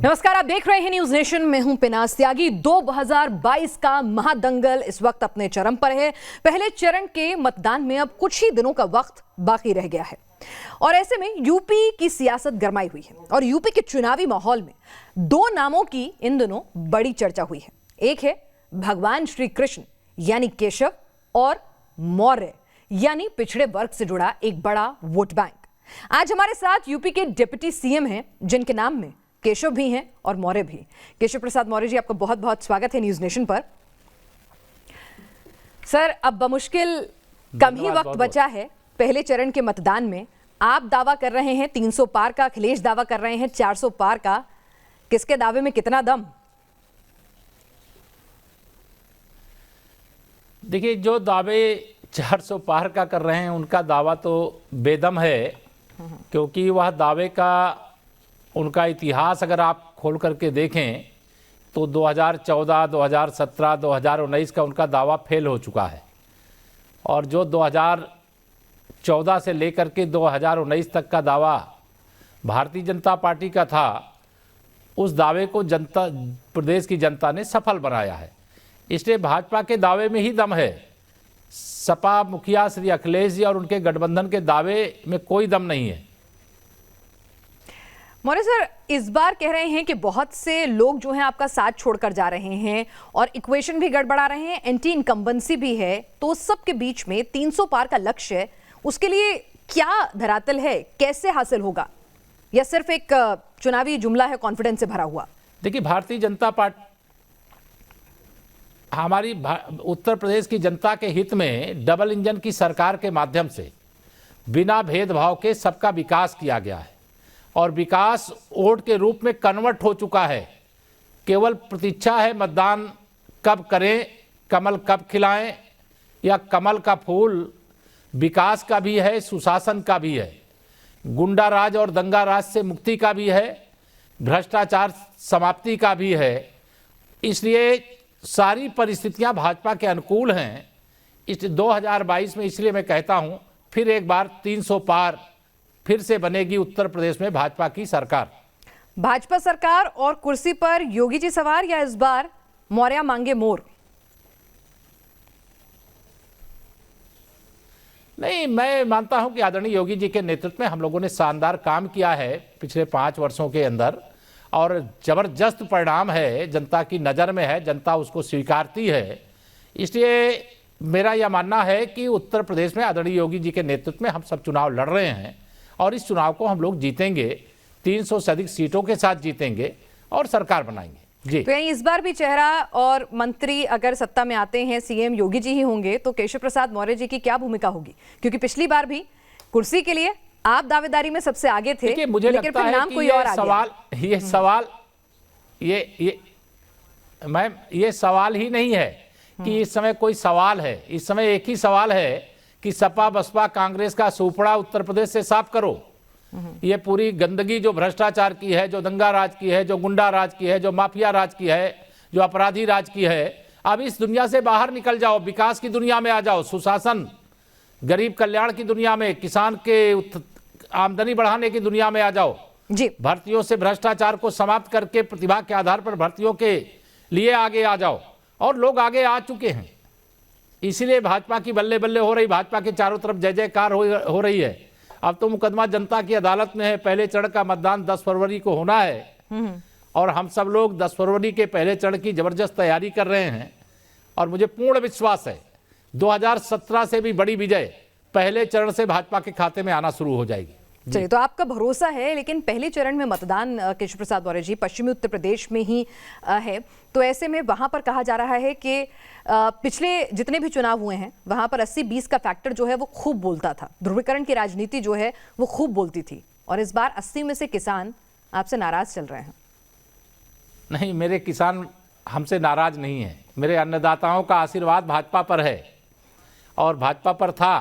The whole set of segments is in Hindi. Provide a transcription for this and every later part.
नमस्कार, आप देख रहे हैं न्यूज नेशन में हूं पिनास त्यागी। 2022 का महादंगल इस वक्त अपने चरम पर है। पहले चरण के मतदान में अब कुछ ही दिनों का वक्त बाकी रह गया है और ऐसे में यूपी की सियासत गरमाई हुई है और यूपी के चुनावी माहौल में दो नामों की इन दिनों बड़ी चर्चा हुई है। एक है भगवान श्री कृष्ण यानी केशव और मौर्य यानी पिछड़े वर्ग से जुड़ा एक बड़ा वोट बैंक। आज हमारे साथ यूपी के डिप्टी सीएम हैं जिनके नाम में केशव भी हैं और मौर्य भी। केशव प्रसाद मौर्य जी, आपका बहुत बहुत स्वागत है न्यूज नेशन पर। सर, अब बमुश्किल कम ही वक्त बचा है पहले चरण के मतदान में। आप दावा कर रहे हैं 300 पार का, अखिलेश दावा कर रहे हैं 400 पार का। किसके दावे में कितना दम? देखिए, जो दावे 400 पार का कर रहे हैं उनका दावा तो बेदम है, क्योंकि वह दावे का उनका इतिहास अगर आप खोल करके देखें तो 2014, 2017, 2019 का उनका दावा फेल हो चुका है। और जो 2014 से लेकर के 2019 तक का दावा भारतीय जनता पार्टी का था, उस दावे को जनता, प्रदेश की जनता ने सफल बनाया है। इसलिए भाजपा के दावे में ही दम है। सपा मुखिया श्री अखिलेश जी और उनके गठबंधन के दावे में कोई दम नहीं है। मौर्य सर, इस बार कह रहे हैं कि बहुत से लोग जो हैं आपका साथ छोड़कर जा रहे हैं और इक्वेशन भी गड़बड़ा रहे हैं, एंटी इनकम्बेंसी भी है, तो उस सब के बीच में 300 पार का लक्ष्य है, उसके लिए क्या धरातल है, कैसे हासिल होगा, या सिर्फ एक चुनावी जुमला है कॉन्फिडेंस से भरा हुआ? देखिए, भारतीय जनता पार्टी हमारी उत्तर प्रदेश की जनता के हित में डबल इंजन की सरकार के माध्यम से बिना भेदभाव के सबका विकास किया गया है और विकास वोट के रूप में कन्वर्ट हो चुका है। केवल प्रतीक्षा है मतदान कब करें, कमल कब खिलाएं, या कमल का फूल विकास का भी है, सुशासन का भी है, गुंडा राज और दंगा राज से मुक्ति का भी है, भ्रष्टाचार समाप्ति का भी है। इसलिए सारी परिस्थितियां भाजपा के अनुकूल हैं। इस 2022 में इसलिए मैं कहता हूं, फिर एक बार 300 पार फिर से बनेगी उत्तर प्रदेश में भाजपा की सरकार। भाजपा सरकार और कुर्सी पर योगी जी सवार, या इस बार मौर्य मांगे मोर? नहीं, मैं मानता हूं कि आदरणीय योगी जी के नेतृत्व में हम लोगों ने शानदार काम किया है पिछले 5 वर्षों के अंदर और जबरदस्त परिणाम है, जनता की नज़र में है, जनता उसको स्वीकारती है। इसलिए मेरा यह मानना है कि उत्तर प्रदेश में आदरणीय योगी जी के नेतृत्व में हम सब चुनाव लड़ रहे हैं और इस चुनाव को हम लोग जीतेंगे, 300 से अधिक सीटों के साथ जीतेंगे और सरकार बनाएंगे। जी, तो यानी इस बार भी चेहरा और मंत्री अगर सत्ता में आते हैं, सीएम योगी जी ही होंगे, तो केशव प्रसाद मौर्य जी की क्या भूमिका होगी? क्योंकि पिछली बार भी कुर्सी के लिए आप दावेदारी में सबसे आगे थे, मुझे लेकिन लगता फिर है नाम कि कोई और आ गया। ये सवाल ही नहीं है कि इस समय कोई सवाल है। इस समय एक ही सवाल है कि सपा बसपा कांग्रेस का सुपड़ा उत्तर प्रदेश से साफ करो। ये पूरी गंदगी जो भ्रष्टाचार की है, जो दंगा राज की है, जो गुंडा राज की है, जो माफिया राज की है, जो अपराधी राज की है, अब इस दुनिया से बाहर निकल जाओ, विकास की दुनिया में आ जाओ, सुशासन, गरीब कल्याण की दुनिया में, किसान के आमदनी बढ़ाने की दुनिया में आ जाओ जी। भर्तियों से भ्रष्टाचार को समाप्त करके प्रतिभा के आधार पर भर्तियों के लिए आगे आ जाओ, और लोग आगे आ चुके हैं। इसीलिए भाजपा की बल्ले बल्ले हो रही, भाजपा के चारों तरफ जय जयकार हो रही है। अब तो मुकदमा जनता की अदालत में है। पहले चरण का मतदान 10 फरवरी को होना है और हम सब लोग 10 फरवरी के पहले चरण की जबरदस्त तैयारी कर रहे हैं और मुझे पूर्ण विश्वास है 2017 से भी बड़ी विजय पहले चरण से भाजपा के खाते में आना शुरू हो जाएगी। चलिए, तो आपका भरोसा है, लेकिन पहले चरण में मतदान केशव प्रसाद मौर्य जी पश्चिमी उत्तर प्रदेश में ही है, तो ऐसे में वहां पर कहा जा रहा है कि पिछले जितने भी चुनाव हुए हैं वहां पर 80-20 का फैक्टर जो है वो खूब बोलता था, ध्रुवीकरण की राजनीति जो है वो खूब बोलती थी, और इस बार 80 में से किसान आपसे नाराज चल रहे हैं। नहीं, मेरे किसान हमसे नाराज नहीं है। मेरे अन्नदाताओं का आशीर्वाद भाजपा पर है और भाजपा पर था।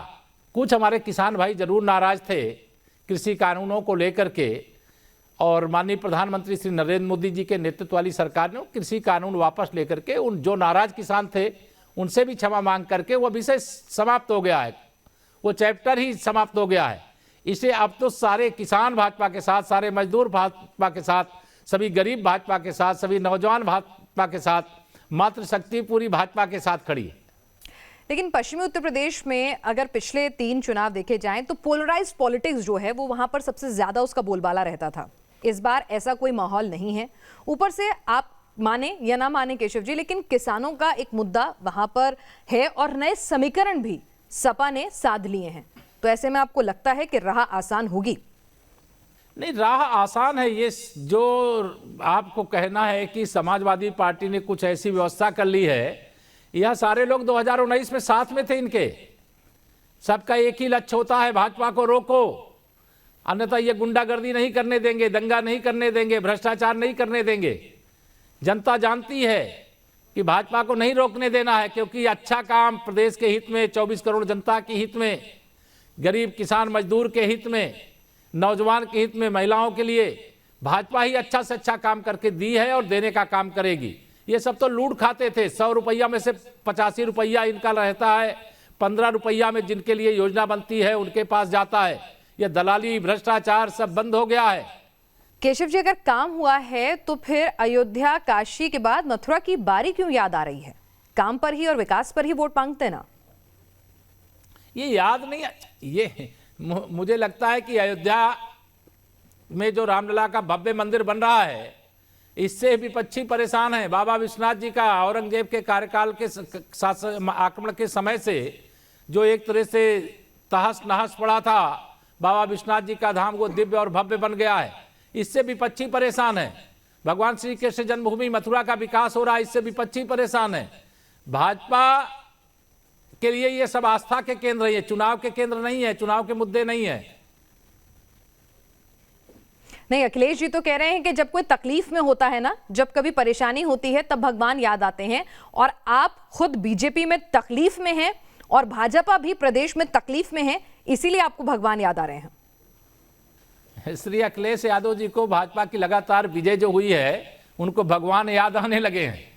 कुछ हमारे किसान भाई जरूर नाराज थे कृषि कानूनों को लेकर के, और माननीय प्रधानमंत्री श्री नरेंद्र मोदी जी के नेतृत्व वाली सरकार ने कृषि कानून वापस लेकर के उन जो नाराज किसान थे उनसे भी क्षमा मांग करके वो विषय समाप्त हो गया है, वो चैप्टर ही समाप्त हो गया है। इसलिए अब तो सारे किसान भाजपा के साथ, सारे मजदूर भाजपा के साथ, सभी गरीब भाजपा के साथ, सभी नौजवान भाजपा के साथ, मातृशक्ति पूरी भाजपा के साथ खड़ी है। लेकिन पश्चिमी उत्तर प्रदेश में अगर पिछले 3 चुनाव देखे जाएं तो पोलराइज्ड पॉलिटिक्स जो है वो वहां पर सबसे ज्यादा उसका बोलबाला रहता था। इस बार ऐसा कोई माहौल नहीं है। ऊपर से आप माने या ना माने केशव जी, लेकिन किसानों का एक मुद्दा वहां पर है और नए समीकरण भी सपा ने साध लिए हैं। तो ऐसे में आपको लगता है कि राह आसान होगी? नहीं, राह आसान है। ये जो आपको कहना है कि समाजवादी पार्टी ने कुछ ऐसी व्यवस्था कर ली है, यह सारे लोग 2019 में साथ में थे। इनके सबका एक ही लक्ष्य होता है, भाजपा को रोको, अन्यथा ये गुंडागर्दी नहीं करने देंगे, दंगा नहीं करने देंगे, भ्रष्टाचार नहीं करने देंगे। जनता जानती है कि भाजपा को नहीं रोकने देना है, क्योंकि अच्छा काम प्रदेश के हित में, 24 करोड़ जनता के हित में, गरीब किसान मजदूर के हित में, नौजवान के हित में, महिलाओं के लिए भाजपा ही अच्छा से अच्छा काम करके दी है और देने का काम करेगी। ये सब तो लूट खाते थे। 100 रुपया में से 85 रुपया इनका रहता है, 15 रुपया में जिनके लिए योजना बनती है उनके पास जाता है। ये दलाली, भ्रष्टाचार सब बंद हो गया है। केशव जी, अगर काम हुआ है तो फिर अयोध्या, काशी के बाद मथुरा की बारी क्यों याद आ रही है? काम पर ही और विकास पर ही वोट मांगते ना। ये याद नहीं है। ये मुझे लगता है कि अयोध्या में जो रामलला का भव्य मंदिर बन रहा है, इससे विपक्षी परेशान है। बाबा विश्वनाथ जी का औरंगजेब के कार्यकाल के आक्रमण के समय से जो एक तरह से तहस नहस पड़ा था, बाबा विश्वनाथ जी का धाम वो दिव्य और भव्य बन गया है। इससे विपक्षी परेशान है। भगवान श्री कृष्ण जन्मभूमि मथुरा का विकास हो रहा है, इससे विपक्षी परेशान है। भाजपा के लिए ये सब आस्था के केंद्र है, ये चुनाव के केंद्र नहीं है, चुनाव के मुद्दे नहीं है। नहीं, अखिलेश जी तो कह रहे हैं कि जब कोई तकलीफ में होता है ना, जब कभी परेशानी होती है तब भगवान याद आते हैं। और आप खुद बीजेपी में तकलीफ में हैं और भाजपा भी प्रदेश में तकलीफ में है, इसीलिए आपको भगवान याद आ रहे हैं। श्री अखिलेश यादव जी को भाजपा की लगातार विजय जो हुई है, उनको भगवान याद आने लगे हैं।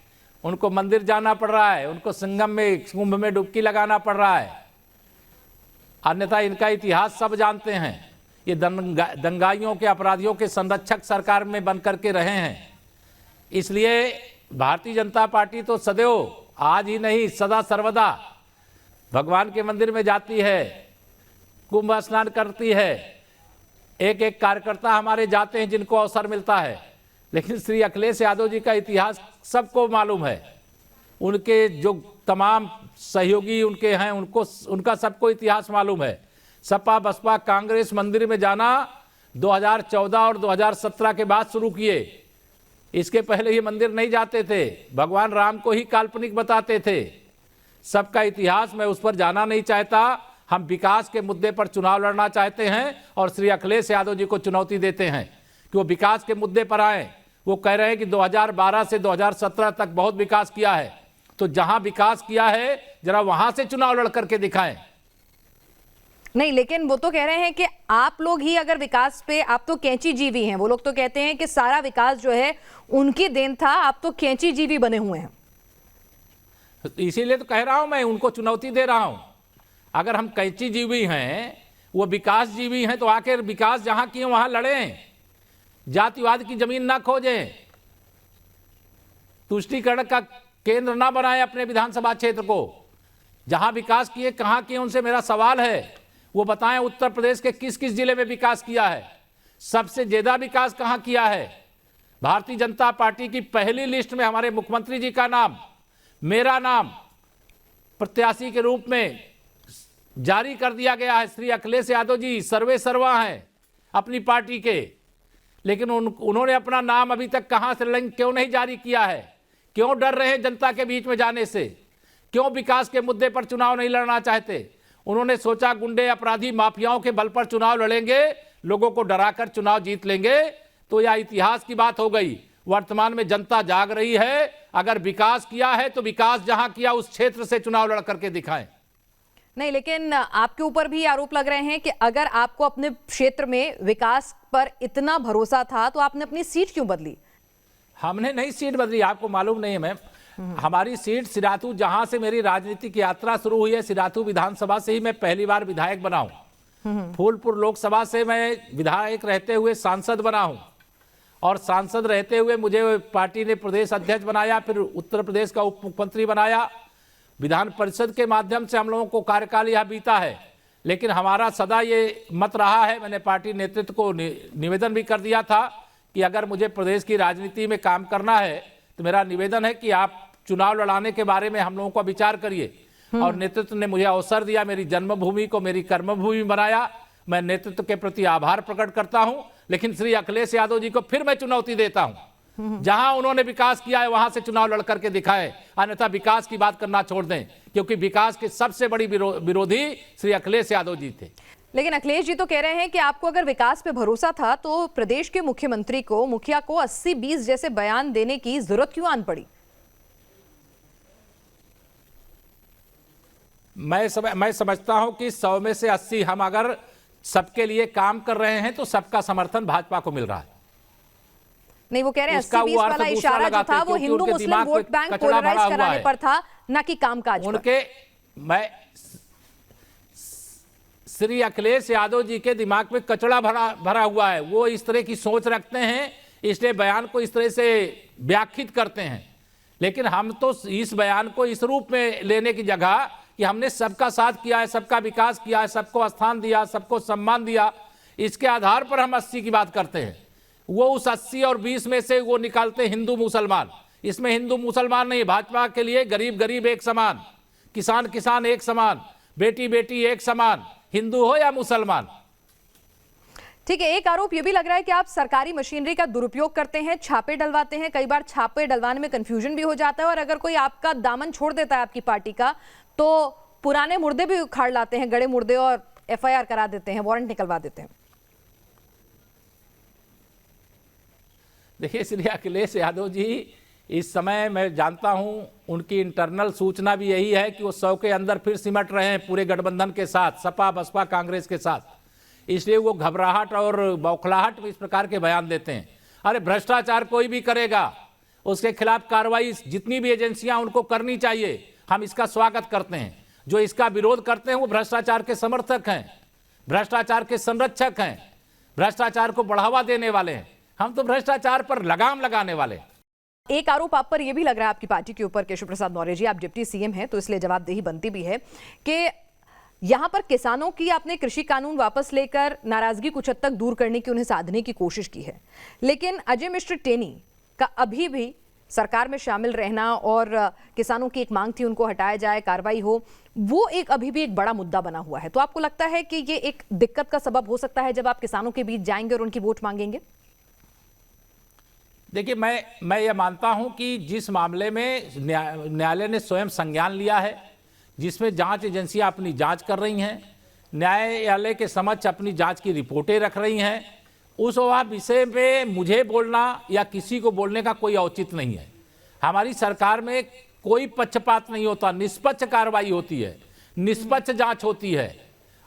उनको मंदिर जाना पड़ रहा है, उनको संगम में, कुंभ में डुबकी लगाना पड़ रहा है। अन्यथा इनका इतिहास सब जानते हैं। ये दंगाइयों के, अपराधियों के संरक्षक सरकार में बन करके रहे हैं। इसलिए भारतीय जनता पार्टी तो सदैव, आज ही नहीं सदा सर्वदा भगवान के मंदिर में जाती है, कुंभ स्नान करती है। एक एक कार्यकर्ता हमारे जाते हैं जिनको अवसर मिलता है। लेकिन श्री अखिलेश यादव जी का इतिहास सबको मालूम है। उनके जो तमाम सहयोगी उनके हैं, उनका सबको इतिहास मालूम है। सपा, बसपा, कांग्रेस मंदिर में जाना 2014 और 2017 के बाद शुरू किए। इसके पहले ये मंदिर नहीं जाते थे, भगवान राम को ही काल्पनिक बताते थे। सबका इतिहास, मैं उस पर जाना नहीं चाहता। हम विकास के मुद्दे पर चुनाव लड़ना चाहते हैं और श्री अखिलेश यादव जी को चुनौती देते हैं कि वो विकास के मुद्दे पर आए। वो कह रहे हैं कि 2012 से 2017 तक बहुत विकास किया है, तो जहां विकास किया है जरा वहां से चुनाव लड़ करके दिखाएं। नहीं, लेकिन वो तो कह रहे हैं कि आप लोग ही अगर विकास पे, आप तो कैंची जीवी हैं। वो लोग तो कहते हैं कि सारा विकास जो है उनकी देन था, आप तो कैंची जीवी बने हुए हैं। इसीलिए तो कह रहा हूं, मैं उनको चुनौती दे रहा हूं। अगर हम कैंची जीवी हैं, वो विकास जीवी हैं, तो आखिर विकास जहां किए वहां लड़ें, जातिवाद की जमीन ना खोजें, तुष्टीकरण का केंद्र ना बनाएं अपने विधानसभा क्षेत्र को। जहां विकास किए, कहां किए, उनसे मेरा सवाल है वो बताएं। उत्तर प्रदेश के किस किस जिले में विकास किया है, सबसे ज्यादा विकास कहां किया है। भारतीय जनता पार्टी की पहली लिस्ट में हमारे मुख्यमंत्री जी का नाम, मेरा नाम प्रत्याशी के रूप में जारी कर दिया गया है। श्री अखिलेश यादव जी सर्वे सर्वा हैं अपनी पार्टी के, लेकिन उन्होंने अपना नाम अभी तक कहां से लिंक क्यों नहीं जारी किया है? क्यों डर रहे हैं जनता के बीच में जाने से? क्यों विकास के मुद्दे पर चुनाव नहीं लड़ना चाहते? उन्होंने सोचा गुंडे, अपराधी, माफियाओं के बल पर चुनाव लड़ेंगे, लोगों को डराकर चुनाव जीत लेंगे, तो यह इतिहास की बात हो गई। वर्तमान में जनता जाग रही है। अगर विकास किया है तो विकास जहां किया उस क्षेत्र से चुनाव लड़ करके दिखाएं। नहीं, लेकिन आपके ऊपर भी आरोप लग रहे हैं कि अगर आपको अपने क्षेत्र में विकास पर इतना भरोसा था तो आपने अपनी सीट क्यों बदली? हमने नहीं सीट बदली, आपको मालूम नहीं है मैम। हमारी सीट सिराथू, जहां से मेरी राजनीतिक यात्रा शुरू हुई है, सिराथू विधानसभा से ही मैं पहली बार विधायक बना हूं। फूलपुर लोकसभा से मैं विधायक रहते हुए सांसद बना हूं और सांसद रहते हुए मुझे पार्टी ने प्रदेश अध्यक्ष बनाया, फिर उत्तर प्रदेश का उप मुख्यमंत्री बनाया। विधान परिषद के माध्यम से हम लोगों को कार्यकाल यह बीता है, लेकिन हमारा सदा ये मत रहा है, मैंने पार्टी नेतृत्व को निवेदन भी कर दिया था कि अगर मुझे प्रदेश की राजनीति में काम करना है तो मेरा निवेदन है कि आप चुनाव लड़ाने के बारे में हम लोगों को विचार करिए। और नेतृत्व ने मुझे अवसर दिया, मेरी जन्मभूमि को मेरी कर्मभूमि बनाया। मैं नेतृत्व के प्रति आभार प्रकट करता हूं, लेकिन श्री अखिलेश यादव जी को फिर मैं चुनौती देता हूं, जहां उन्होंने विकास किया है वहां से चुनाव लड़ करके दिखाएं, अन्यथा विकास की बात करना छोड़ दें, क्योंकि विकास के सबसे बड़ी विरोधी श्री अखिलेश यादव जी थे। लेकिन अखिलेश जी तो कह रहे हैं कि आपको अगर विकास पे भरोसा था तो प्रदेश के मुख्यमंत्री को, मुखिया को 80-20 जैसे बयान देने की जरूरत क्यों आन पड़ी? मैं समझता हूं कि 100 में से 80 हम अगर सबके लिए काम कर रहे हैं तो सबका समर्थन भाजपा को मिल रहा है। नहीं, वो कह रहे हैं 80-20 वाला इशारा जो था वो हिंदू मुस्लिम वोट बैंक पोलराइज कराने पर था, ना कि कामकाज पर। उनके मैं श्री अखिलेश यादव जी के दिमाग में कचड़ा भरा हुआ है, वो इस तरह की सोच रखते हैं, इसलिए बयान को इस तरह से व्याख्यात करते हैं। लेकिन हम तो इस बयान को इस रूप में लेने की जगह कि हमने सबका साथ किया है, सबका विकास किया है, सबको स्थान दिया, सबको सम्मान दिया, इसके आधार पर हम 80 की बात करते हैं। वो उस 80 और 20 में से वो निकालते हिंदू मुसलमान। इसमें हिंदू मुसलमान नहीं, भाजपा के लिए गरीब गरीब एक समान, किसान किसान एक समान, बेटी बेटी एक समान, हिंदू हो या मुसलमान। ठीक है, एक आरोप यह भी लग रहा है कि आप सरकारी मशीनरी का दुरुपयोग करते हैं, छापे डलवाते हैं। कई बार छापे डलवाने में कंफ्यूजन भी हो जाता है, और अगर कोई आपका दामन छोड़ देता है आपकी पार्टी का, तो पुराने मुर्दे भी उखाड़ लाते हैं, गड़े मुर्दे, और एफआईआर करा देते हैं, वारंट निकलवा देते हैं। देखिए, श्री अखिलेश यादव जी इस समय मैं जानता हूं उनकी इंटरनल सूचना भी यही है कि वो 100 के अंदर फिर सिमट रहे हैं पूरे गठबंधन के साथ, सपा बसपा कांग्रेस के साथ। इसलिए वो घबराहट और बौखलाहट में इस प्रकार के बयान देते हैं। अरे भ्रष्टाचार कोई भी करेगा, उसके खिलाफ कार्रवाई जितनी भी एजेंसियां उनको करनी चाहिए, हम इसका स्वागत करते हैं। जो इसका विरोध करते हैं वो भ्रष्टाचार के समर्थक हैं, भ्रष्टाचार के संरक्षक हैं, भ्रष्टाचार को बढ़ावा देने वाले हैं। हम तो भ्रष्टाचार पर लगाम लगाने वाले। एक आरोप आप पर यह भी लग रहा है आपकी पार्टी के ऊपर, केशव प्रसाद मौर्य जी, आप डिप्टी सीएम हैं तो इसलिए जवाबदेही बनती भी है, कि यहां पर किसानों की आपने कृषि कानून वापस लेकर नाराजगी कुछ हद तक दूर करने की, उन्हें साधने की कोशिश की है, लेकिन अजय मिश्र टेनी का अभी भी सरकार में शामिल रहना और किसानों की एक मांग थी उनको हटाया जाए, कार्रवाई हो, वो एक अभी भी एक बड़ा मुद्दा बना हुआ है। तो आपको लगता है कि ये एक दिक्कत का सबब हो सकता है जब आप किसानों के बीच जाएंगे और उनकी वोट मांगेंगे? देखिए, मैं ये मानता हूं कि जिस मामले में न्यायालय ने स्वयं संज्ञान लिया है, जिसमें जांच एजेंसियां अपनी जांच कर रही हैं, न्यायालय के समक्ष अपनी जांच की रिपोर्टें रख रही हैं, उस विषय में मुझे बोलना या किसी को बोलने का कोई औचित्य नहीं है। हमारी सरकार में कोई पक्षपात नहीं होता, निष्पक्ष कार्रवाई होती है, निष्पक्ष जांच होती है,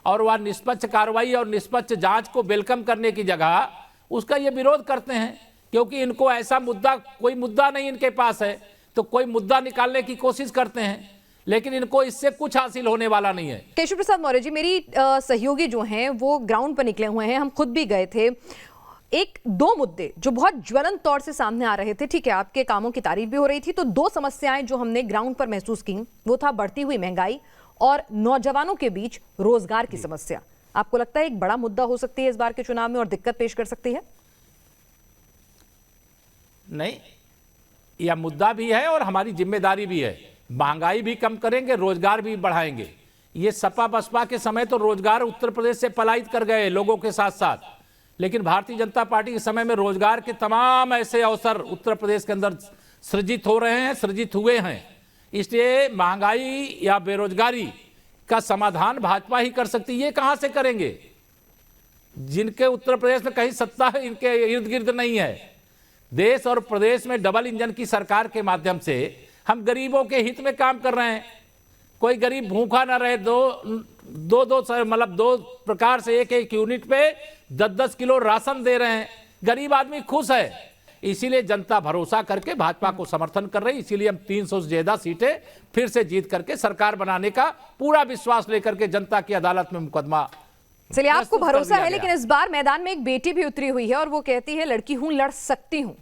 और वह निष्पक्ष कार्रवाई और निष्पक्ष जांच को वेलकम करने की जगह उसका ये विरोध करते हैं, क्योंकि इनको ऐसा मुद्दा, कोई मुद्दा नहीं इनके पास है, तो कोई मुद्दा निकालने की कोशिश करते हैं, लेकिन इनको इससे कुछ हासिल होने वाला नहीं है। केशव प्रसाद मौर्य जी, मेरी सहयोगी जो हैं वो ग्राउंड पर निकले हुए हैं, हम खुद भी गए थे। एक दो मुद्दे जो बहुत ज्वलंत तौर से सामने आ रहे थे, ठीक है, आपके कामों की तारीफ भी हो रही थी, तो दो समस्याएं जो हमने ग्राउंड पर महसूस की वो था बढ़ती हुई महंगाई और नौजवानों के बीच रोजगार की समस्या। आपको लगता है एक बड़ा मुद्दा हो सकती है इस बार के चुनाव में और दिक्कत पेश कर सकती है? नहीं, यह मुद्दा भी है और हमारी जिम्मेदारी भी है। महंगाई भी कम करेंगे, रोजगार भी बढ़ाएंगे। ये सपा बसपा के समय तो रोजगार उत्तर प्रदेश से पलायित कर गए लोगों के साथ साथ, लेकिन भारतीय जनता पार्टी के समय में रोजगार के तमाम ऐसे अवसर उत्तर प्रदेश के अंदर सृजित हो रहे हैं, सृजित हुए हैं। इसलिए महंगाई या बेरोजगारी का समाधान भाजपा ही कर सकती है। ये कहां से करेंगे? जिनके उत्तर प्रदेश में कहीं सत्ता है, इनके इर्द गिर्द नहीं है। देश और प्रदेश में डबल इंजन की सरकार के माध्यम से हम गरीबों के हित में काम कर रहे हैं। कोई गरीब भूखा ना रहे, दो प्रकार से एक यूनिट पे 10-10 किलो राशन दे रहे हैं, गरीब आदमी खुश है। इसीलिए जनता भरोसा करके भाजपा को समर्थन कर रही, इसीलिए हम 300 से ज्यादा सीटें फिर से जीत करके सरकार बनाने का पूरा विश्वास लेकर के जनता की अदालत में मुकदमा चलिए, आपको प्रस्तुत कर भरोसा दिया है, गया। लेकिन इस बार मैदान में एक बेटी भी उतरी हुई है और वो कहती है लड़की हूं, लड़ सकती हूं।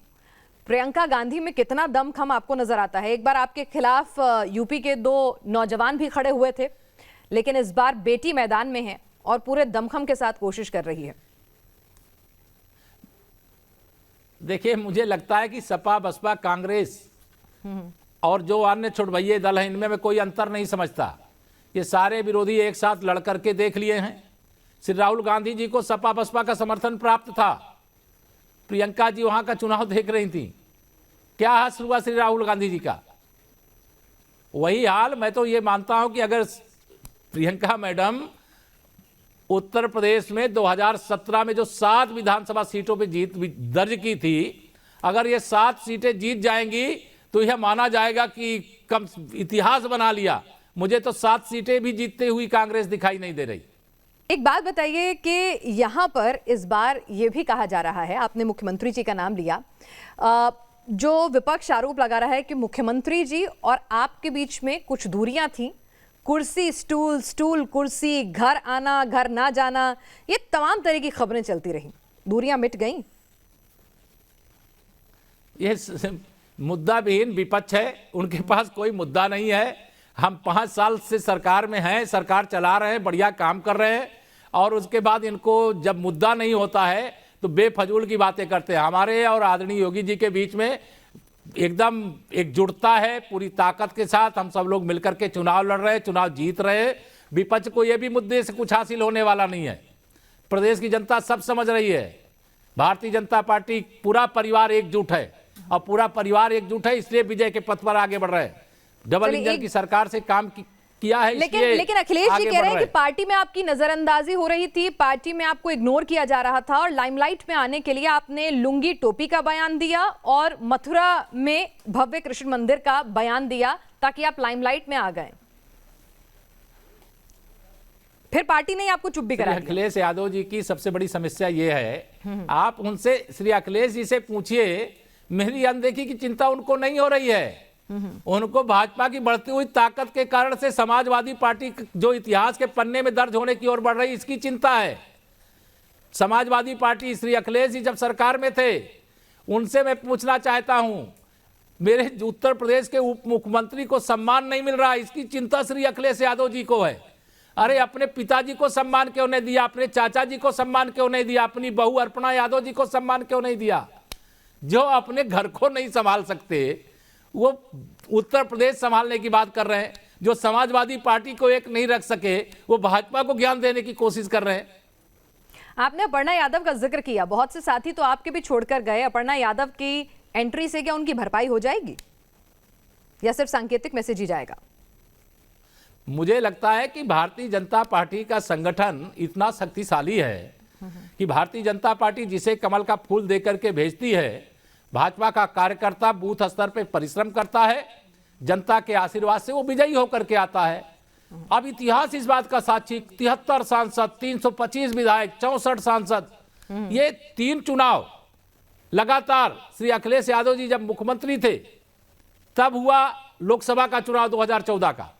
प्रियंका गांधी में कितना दमखम आपको नजर आता है? एक बार आपके खिलाफ यूपी के 2 नौजवान भी खड़े हुए थे, लेकिन इस बार बेटी मैदान में है और पूरे दमखम के साथ कोशिश कर रही है। देखिए, मुझे लगता है कि सपा, बसपा, कांग्रेस और जो अन्य छुटभइये दल हैं, इनमें मैं कोई अंतर नहीं समझता। ये सारे विरोधी एक साथ लड़ करके देख लिए हैं। श्री राहुल गांधी जी को सपा बसपा का समर्थन प्राप्त था। प्रियंका जी वहां का चुनाव देख रही थी। क्या हाल हुआ श्री राहुल गांधी जी का? वही हाल। मैं तो ये मानता हूं कि अगर प्रियंका मैडम उत्तर प्रदेश में 2017 में जो 7 विधानसभा सीटों पे जीत दर्ज की थी, अगर ये 7 सीटें जीत जाएंगी तो यह माना जाएगा कि कम इतिहास बना लिया। मुझे तो 7 सीटें भी जीतते हुई कांग्रेस दिखाई नहीं दे रही। एक बात बताइए कि यहाँ पर इस बार ये भी कहा जा रहा है, आपने मुख्यमंत्री जी का नाम लिया, जो विपक्ष आरोप लगा रहा है कि मुख्यमंत्री जी और आपके बीच में कुछ दूरियां थी, कुर्सी स्टूल, स्टूल कुर्सी, घर आना घर ना जाना, ये तमाम तरह की खबरें चलती रही। दूरियां मिट गईं? ये मुद्दा विहीन विपक्ष है, उनके पास कोई मुद्दा नहीं है। हम 5 साल से सरकार में हैं, सरकार चला रहे हैं, बढ़िया काम कर रहे हैं, और उसके बाद इनको जब मुद्दा नहीं होता है तो बेफजूल की बातें करते हैं। हमारे और आदरणीय योगी जी के बीच में एकदम एकजुटता है, पूरी ताकत के साथ हम सब लोग मिलकर के चुनाव लड़ रहे हैं, चुनाव जीत रहे हैं। विपक्ष को यह भी मुद्दे से कुछ हासिल होने वाला नहीं है। प्रदेश की जनता सब समझ रही है। भारतीय जनता पार्टी पूरा परिवार एकजुट है, और पूरा परिवार एकजुट है, इसलिए विजय के पथ पर आगे बढ़ रहे हैं। डबल इंजन की सरकार से काम किया है, लेकिन अखिलेश जी कह रहे हैं कि पार्टी में आपकी नजरअंदाजी हो रही थी, पार्टी में आपको इग्नोर किया जा रहा था, और लाइमलाइट में आने के लिए आपने लुंगी टोपी का बयान दिया और मथुरा में भव्य कृष्ण मंदिर का बयान दिया ताकि आप लाइमलाइट में आ गए। फिर पार्टी ने आपको चुप भी करा दिया। अखिलेश यादव जी की सबसे बड़ी समस्या ये है, आप उनसे, श्री अखिलेश जी से पूछिए, मेरी अनदेखी की चिंता उनको नहीं हो रही है। उनको भाजपा की बढ़ती हुई ताकत के कारण से समाजवादी पार्टी जो इतिहास के पन्ने में दर्ज होने की ओर बढ़ रही, इसकी चिंता है। समाजवादी पार्टी, श्री अखिलेश जी जब सरकार में थे, उनसे मैं पूछना चाहता हूं, मेरे उत्तर प्रदेश के उप मुख्यमंत्री को सम्मान नहीं मिल रहा, इसकी चिंता श्री अखिलेश यादव जी को है। अरे अपने पिताजी को सम्मान क्यों नहीं दिया, अपने चाचा जी को सम्मान क्यों नहीं दिया, अपनी बहू अर्पणा यादव जी को सम्मान क्यों नहीं दिया? जो अपने घर को नहीं संभाल सकते वो उत्तर प्रदेश संभालने की बात कर रहे हैं। जो समाजवादी पार्टी को एक नहीं रख सके वो भाजपा को ज्ञान देने की कोशिश कर रहे हैं। आपने अपर्णा यादव का जिक्र किया, बहुत से साथी तो आपके भी छोड़कर गए। अपर्णा यादव की एंट्री से क्या उनकी भरपाई हो जाएगी या सिर्फ सांकेतिक मैसेज ही जाएगा? मुझे लगता है कि भारतीय जनता पार्टी का संगठन इतना शक्तिशाली है कि भारतीय जनता पार्टी जिसे कमल का फूल देकर के भेजती है, भाजपा का कार्यकर्ता बूथ स्तर पर परिश्रम करता है, जनता के आशीर्वाद से वो विजयी होकर के आता है। अब इतिहास इस बात का साक्षी, 73 सांसद, 325 विधायक, 64 सांसद, ये 3 चुनाव लगातार श्री अखिलेश यादव जी जब मुख्यमंत्री थे तब हुआ लोकसभा का चुनाव 2014 का।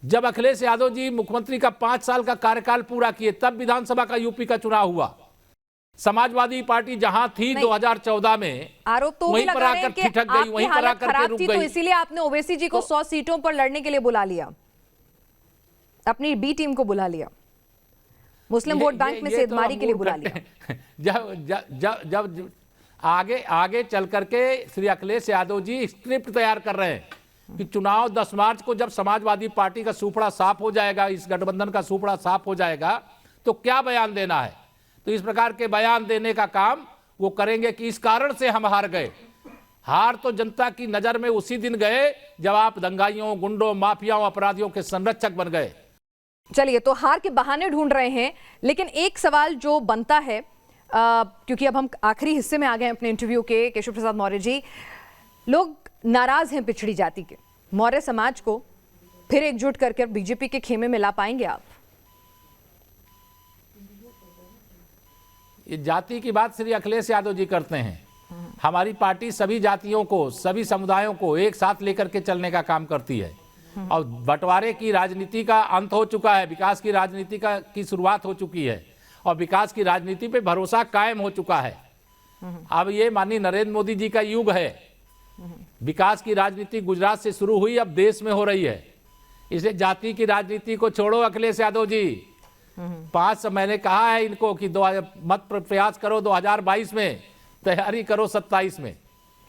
जब अखिलेश यादव जी मुख्यमंत्री का 5 साल का कार्यकाल पूरा किए तब विधानसभा का यूपी का चुनाव हुआ। समाजवादी पार्टी जहां थी 2014 में, आरोप तो वहीं पर आकर ठिठक गई, वहीं पर आकर के रुक गई। तो इसीलिए आपने ओवैसी जी को 100 सीटों पर लड़ने के लिए बुला लिया, अपनी बी टीम को बुला लिया, मुस्लिम वोट बैंक में सेधमारी के लिए बुला लिया। जब आगे चल करके श्री अखिलेश यादव जी स्क्रिप्ट तैयार कर रहे हैं कि चुनाव 10 मार्च को जब समाजवादी पार्टी का सूपड़ा साफ हो जाएगा, इस गठबंधन का सूपड़ा साफ हो जाएगा, तो क्या बयान देना है। तो इस प्रकार के बयान देने का काम वो करेंगे कि इस कारण से हम हार गए। हार तो जनता की नजर में उसी दिन गए जब आप दंगाइयों, गुंडों, माफियाओं, अपराधियों के संरक्षक बन गए। चलिए, तो हार के बहाने ढूंढ रहे हैं, लेकिन एक सवाल जो बनता है, क्योंकि अब हम आखिरी हिस्से में आ गए हैं अपने इंटरव्यू के, केशव प्रसाद मौर्य जी, लोग नाराज हैं पिछड़ी जाति के। मौर्य समाज को फिर एकजुट करके बीजेपी के खेमे में ला पाएंगे आप? ये जाति की बात श्री अखिलेश यादव जी करते हैं। हमारी पार्टी सभी जातियों को, सभी समुदायों को एक साथ लेकर के चलने का काम करती है, और बंटवारे की राजनीति का अंत हो चुका है, विकास की राजनीति की शुरुआत हो चुकी है। और विकास की राजनीति पे भरोसा कायम हो चुका है। अब ये माननीय नरेंद्र मोदी जी का युग है। विकास की राजनीति गुजरात से शुरू हुई, अब देश में हो रही है। इसलिए जाति की राजनीति को छोड़ो अखिलेश यादव जी। 5 मैंने कहा है इनको कि मत प्रयास करो 2022 में, तैयारी करो 27 में।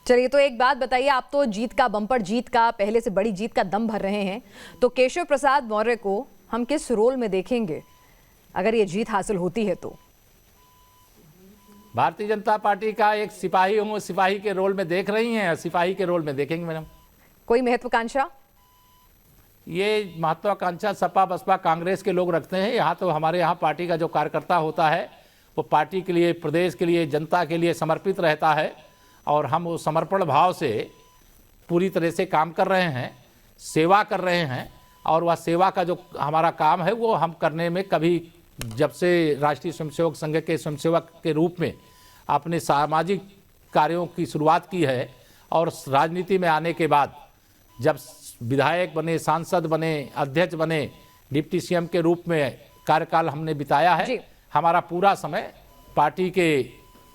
चलिए, तो एक बात बताइए, आप तो जीत का, बम्पर जीत का, पहले से बड़ी जीत का दम भर रहे हैं, तो केशव प्रसाद मौर्य को हम किस रोल में देखेंगे अगर ये जीत हासिल होती है तो? भारतीय जनता पार्टी का एक सिपाही हूँ, सिपाही के रोल में देख रही हैं, सिपाही के रोल में देखेंगे मैडम। कोई महत्वाकांक्षा? ये महत्वाकांक्षा सपा बसपा कांग्रेस के लोग रखते हैं। यहाँ तो हमारे यहाँ पार्टी का जो कार्यकर्ता होता है वो पार्टी के लिए, प्रदेश के लिए, जनता के लिए समर्पित रहता है और हम वो समर्पण भाव से पूरी तरह से काम कर रहे हैं, सेवा कर रहे हैं। और वह सेवा का जो हमारा काम है वो हम करने में कभी, जब से राष्ट्रीय स्वयंसेवक संघ के स्वयंसेवक के रूप में अपने सामाजिक कार्यों की शुरुआत की है और राजनीति में आने के बाद जब विधायक बने, सांसद बने, अध्यक्ष बने, डिप्टी सीएम के रूप में कार्यकाल हमने बिताया है। हमारा पूरा समय पार्टी के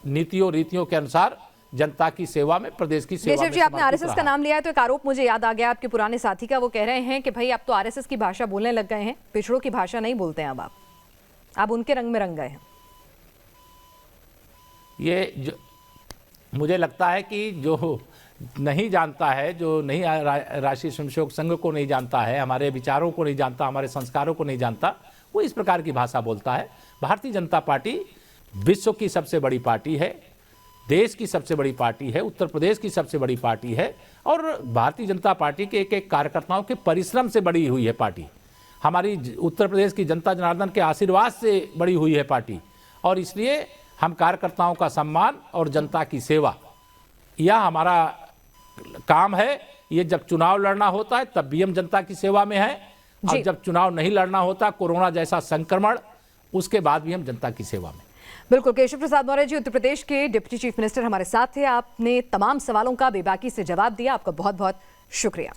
नीतियों रीतियों के अनुसार जनता की सेवा में, प्रदेश की सेवा में। जी, आपने आरएसएस का नाम लिया है तो एक आरोप मुझे याद आ गया आपके पुराने साथी का। वो कह रहे हैं कि भाई आप तो आरएसएस की भाषा बोलने लग गए हैं, पिछड़ों की भाषा नहीं बोलते हैं अब आप उनके रंग में रंग गए हैं। ये मुझे लगता है कि जो नहीं जानता है, जो नहीं राष्ट्रीय स्वयंसेवक संघ को नहीं जानता है, हमारे विचारों को नहीं जानता, हमारे संस्कारों को नहीं जानता, वो इस प्रकार की भाषा बोलता है। भारतीय जनता पार्टी विश्व की सबसे बड़ी पार्टी है, देश की सबसे बड़ी पार्टी है, उत्तर प्रदेश की सबसे बड़ी पार्टी है और भारतीय जनता पार्टी के एक एक कार्यकर्ताओं के परिश्रम से बड़ी हुई है पार्टी। हमारी उत्तर प्रदेश की जनता जनार्दन के आशीर्वाद से बड़ी हुई है पार्टी और इसलिए हम कार्यकर्ताओं का सम्मान और जनता की सेवा, यह हमारा काम है। ये जब चुनाव लड़ना होता है तब भी हम जनता की सेवा में हैं और जब चुनाव नहीं लड़ना होता, कोरोना जैसा संक्रमण, उसके बाद भी हम जनता की सेवा में। बिल्कुल, केशव प्रसाद मौर्य जी उत्तर प्रदेश के डिप्टी चीफ मिनिस्टर हमारे साथ थे। आपने तमाम सवालों का बेबाकी से जवाब दिया, आपका बहुत बहुत शुक्रिया।